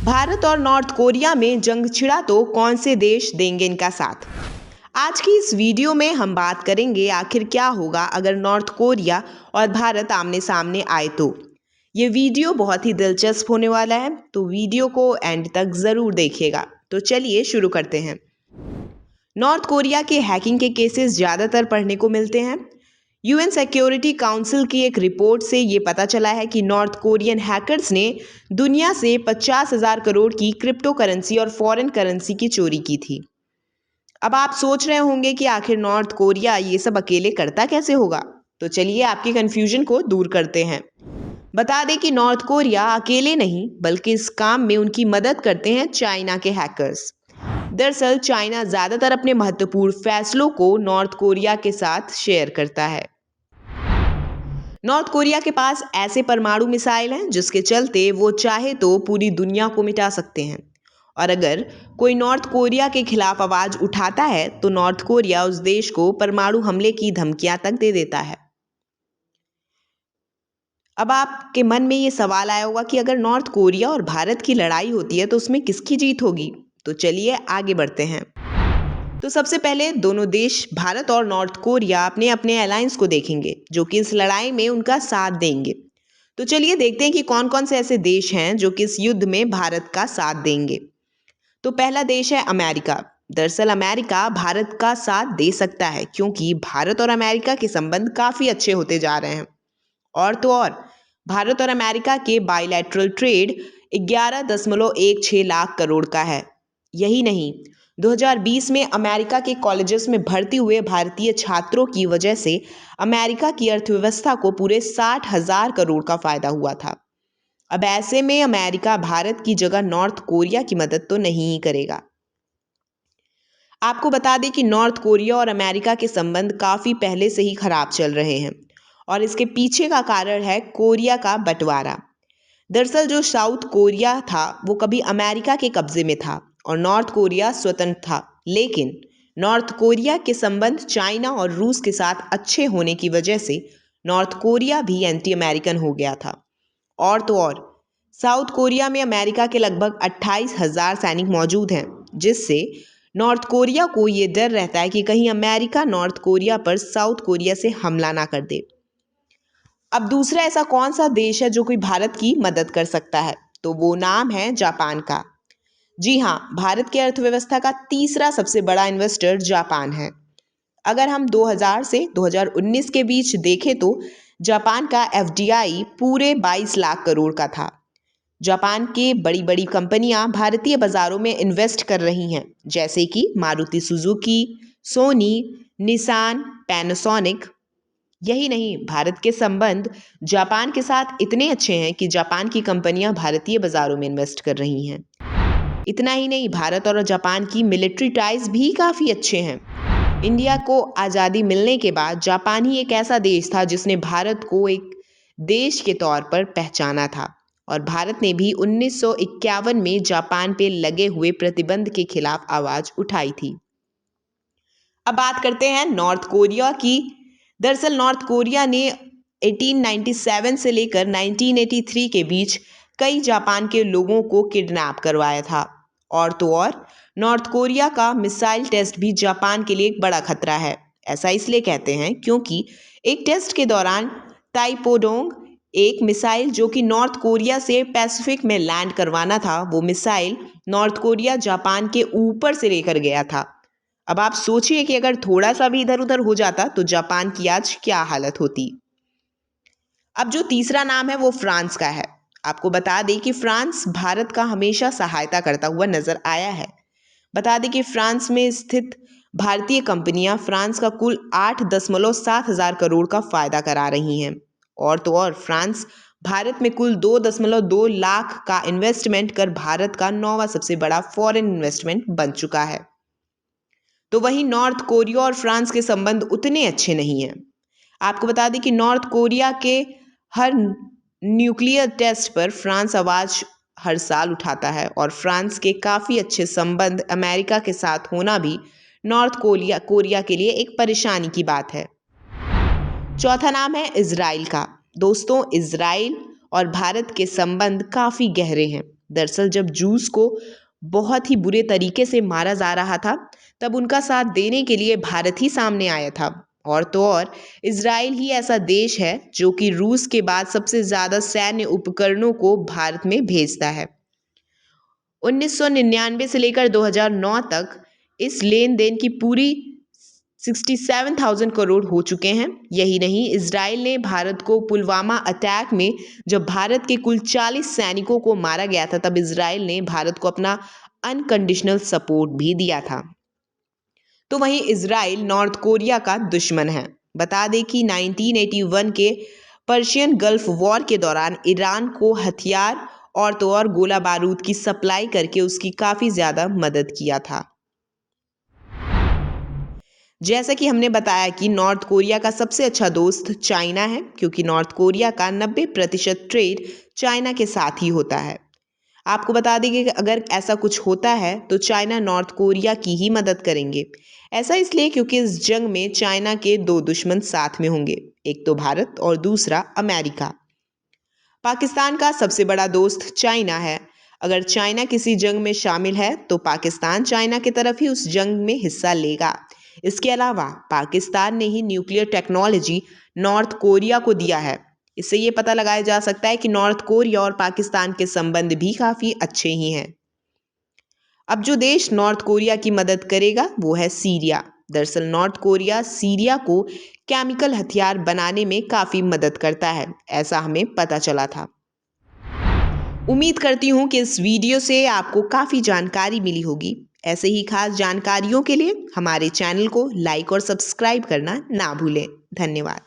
भारत और north Korea में जंग छिड़ा तो कौन से देश देंगे इनका साथ। आज की इस वीडियो में हम बात करेंगे आखिर क्या होगा अगर नॉर्थ कोरिया और भारत आमने सामने आए तो। ये वीडियो बहुत ही दिलचस्प होने वाला है, तो वीडियो को एंड तक ज़रूर देखिएगा। तो चलिए शुरू करते हैं। नॉर्थ कोरिया के हैकिंग के केसेस ज़्यादातर पढ़ने को मिलते हैं। यूएन सिक्योरिटी काउंसिल की एक रिपोर्ट से ये पता चला है कि नॉर्थ कोरियन हैकर्स ने दुनिया से 50,000 करोड़ की क्रिप्टो करेंसी और फॉरेन करेंसी की चोरी की थी। अब आप सोच रहे होंगे कि आखिर नॉर्थ कोरिया ये सब अकेले करता कैसे होगा, तो चलिए आपके कंफ्यूजन को दूर करते हैं। बता दें कि नॉर्थ कोरिया अकेले नहीं बल्कि इस काम में उनकी मदद करते हैं चाइना के हैकर्स। दरअसल चाइना ज़्यादातर अपने महत्वपूर्ण फैसलों को नॉर्थ कोरिया के साथ शेयर करता है। नॉर्थ कोरिया के पास ऐसे परमाणु मिसाइल हैं जिसके चलते वो चाहे तो पूरी दुनिया को मिटा सकते हैं, और अगर कोई नॉर्थ कोरिया के खिलाफ आवाज उठाता है तो नॉर्थ कोरिया उस देश को परमाणु हमले की धमकियां तक दे देता है। अब आपके मन में ये सवाल आया होगा कि अगर नॉर्थ कोरिया और भारत की लड़ाई होती है तो उसमें किसकी जीत होगी। तो चलिए आगे बढ़ते हैं। तो सबसे पहले दोनों देश भारत और नॉर्थ कोरिया अपने अपने अलायंस को देखेंगे जो कि इस लड़ाई में उनका साथ देंगे। तो चलिए देखते हैं कि कौन कौन से ऐसे देश हैं जो कि इस युद्ध में भारत का साथ देंगे। तो पहला देश है अमेरिका। दरअसल अमेरिका भारत का साथ दे सकता है क्योंकि भारत और अमेरिका के संबंध काफ़ी अच्छे होते जा रहे हैं। और तो और भारत और अमेरिका के बायलैटरल ट्रेड 11.16 लाख करोड़ का है। यही नहीं, 2020 में अमेरिका के कॉलेजेस में भर्ती हुए भारतीय छात्रों की वजह से अमेरिका की अर्थव्यवस्था को पूरे 60,000 करोड़ का फायदा हुआ था। अब ऐसे में अमेरिका भारत की जगह नॉर्थ कोरिया की मदद तो नहीं ही करेगा। आपको बता दें कि नॉर्थ कोरिया और अमेरिका के संबंध काफ़ी पहले से ही खराब चल रहे हैं, और इसके पीछे का कारण है कोरिया का बंटवारा। दरअसल जो साउथ कोरिया था वो कभी अमेरिका के कब्जे में था और नॉर्थ कोरिया स्वतंत्र था, लेकिन नॉर्थ कोरिया के संबंध चाइना और रूस के साथ अच्छे होने की वजह से नॉर्थ कोरिया भी एंटी अमेरिकन हो गया था। और तो और साउथ कोरिया में अमेरिका के लगभग 28,000 सैनिक मौजूद हैं, जिससे नॉर्थ कोरिया को ये डर रहता है कि कहीं अमेरिका नॉर्थ कोरिया पर साउथ कोरिया से हमला ना कर दे। अब दूसरा ऐसा कौन सा देश है जो कोई भारत की मदद कर सकता है, तो वो नाम है जापान का। जी हाँ, भारत की अर्थव्यवस्था का तीसरा सबसे बड़ा इन्वेस्टर जापान है। अगर हम 2000 से 2019 के बीच देखें तो जापान का एफडीआई पूरे 22 लाख करोड़ का था। जापान की बड़ी बड़ी कंपनियां भारतीय बाजारों में इन्वेस्ट कर रही हैं, जैसे कि Maruti Suzuki, Sony, Nissan, Panasonic. यही नहीं, भारत के संबंध जापान के साथ इतने अच्छे हैं कि जापान की कंपनियां भारतीय बाजारों में इन्वेस्ट कर रही हैं। इतना ही नहीं, भारत और जापान की मिलिट्री टाइज भी काफ़ी अच्छे हैं। इंडिया को आज़ादी मिलने के बाद जापान ही एक ऐसा देश था जिसने भारत को एक देश के तौर पर पहचाना था, और भारत ने भी 1951 में जापान पे लगे हुए प्रतिबंध के खिलाफ आवाज़ उठाई थी। अब बात करते हैं नॉर्थ कोरिया की। दरअसल नॉर्थ कोरिया ने 1897 से लेकर 1983 के बीच कई जापान के लोगों को किडनैप करवाया था। और तो और नॉर्थ कोरिया का मिसाइल टेस्ट भी जापान के लिए एक बड़ा खतरा है। ऐसा इसलिए कहते हैं क्योंकि एक टेस्ट के दौरान ताइपोडोंग एक मिसाइल जो कि नॉर्थ कोरिया से पैसिफिक में लैंड करवाना था, वो मिसाइल नॉर्थ कोरिया जापान के ऊपर से लेकर गया था। अब आप सोचिए कि अगर थोड़ा सा भी इधर उधर हो जाता तो जापान की आज क्या हालत होती। अब जो तीसरा नाम है वो फ्रांस का है। आपको बता दें कि फ्रांस भारत का हमेशा सहायता करता हुआ नजर आया है। बता दें कि फ्रांस में स्थित भारतीय कंपनियां फ्रांस का कुल 8.7 हजार करोड़ का फायदा करा रही हैं। और तो और फ्रांस भारत में कुल 2.2 लाख का इन्वेस्टमेंट कर भारत का 9वां सबसे बड़ा फॉरेन इन्वेस्टमेंट बन चुका है। तो वहीं नॉर्थ कोरिया और फ्रांस के संबंध उतने अच्छे नहीं हैं। आपको बता दें कि नॉर्थ कोरिया के हर न्यूक्लियर टेस्ट पर फ्रांस आवाज़ हर साल उठाता है, और फ्रांस के काफ़ी अच्छे संबंध अमेरिका के साथ होना भी नॉर्थ कोरिया के लिए एक परेशानी की बात है। चौथा नाम है इजराइल का। दोस्तों, इजराइल और भारत के संबंध काफ़ी गहरे हैं। दरअसल जब रूस को बहुत ही बुरे तरीके से मारा जा रहा था, तब उनका साथ देने के लिए भारत ही सामने आया था। और तो और इजराइल ही ऐसा देश है जो कि रूस के बाद सबसे ज़्यादा सैन्य उपकरणों को भारत में भेजता है। 1999 से लेकर 2009 तक इस लेन देन की पूरी 67,000 करोड़ हो चुके हैं। यही नहीं, इजराइल ने भारत को पुलवामा अटैक में जब भारत के कुल 40 सैनिकों को मारा गया था, तब इजराइल ने भारत को अपना अनकंडीशनल सपोर्ट भी दिया था। तो वहीं इजराइल नॉर्थ कोरिया का दुश्मन है। बता दें कि 1981 के पर्शियन गल्फ वॉर के दौरान ईरान को हथियार और तो और गोला बारूद की सप्लाई करके उसकी काफ़ी ज़्यादा मदद किया था। जैसा कि हमने बताया कि नॉर्थ कोरिया का सबसे अच्छा दोस्त चाइना है, क्योंकि नॉर्थ कोरिया का 90% ट्रेड चाइना के साथ ही होता है। आपको बता दें कि अगर ऐसा कुछ होता है तो चाइना नॉर्थ कोरिया की ही मदद करेंगे। ऐसा इसलिए क्योंकि इस जंग में चाइना के दो दुश्मन साथ में होंगे, एक तो भारत और दूसरा अमेरिका। पाकिस्तान का सबसे बड़ा दोस्त चाइना है। अगर चाइना किसी जंग में शामिल है तो पाकिस्तान चाइना की तरफ ही उस जंग में हिस्सा लेगा। इसके अलावा पाकिस्तान ने ही न्यूक्लियर टेक्नोलॉजी नॉर्थ कोरिया को दिया है। इससे ये पता लगाया जा सकता है कि नॉर्थ कोरिया और पाकिस्तान के संबंध भी काफ़ी अच्छे ही हैं। अब जो देश नॉर्थ कोरिया की मदद करेगा वो है सीरिया। दरअसल नॉर्थ कोरिया सीरिया को केमिकल हथियार बनाने में काफ़ी मदद करता है, ऐसा हमें पता चला था। उम्मीद करती हूँ कि इस वीडियो से आपको काफ़ी जानकारी मिली होगी। ऐसे ही खास जानकारियों के लिए हमारे चैनल को लाइक और सब्सक्राइब करना ना भूलें। धन्यवाद।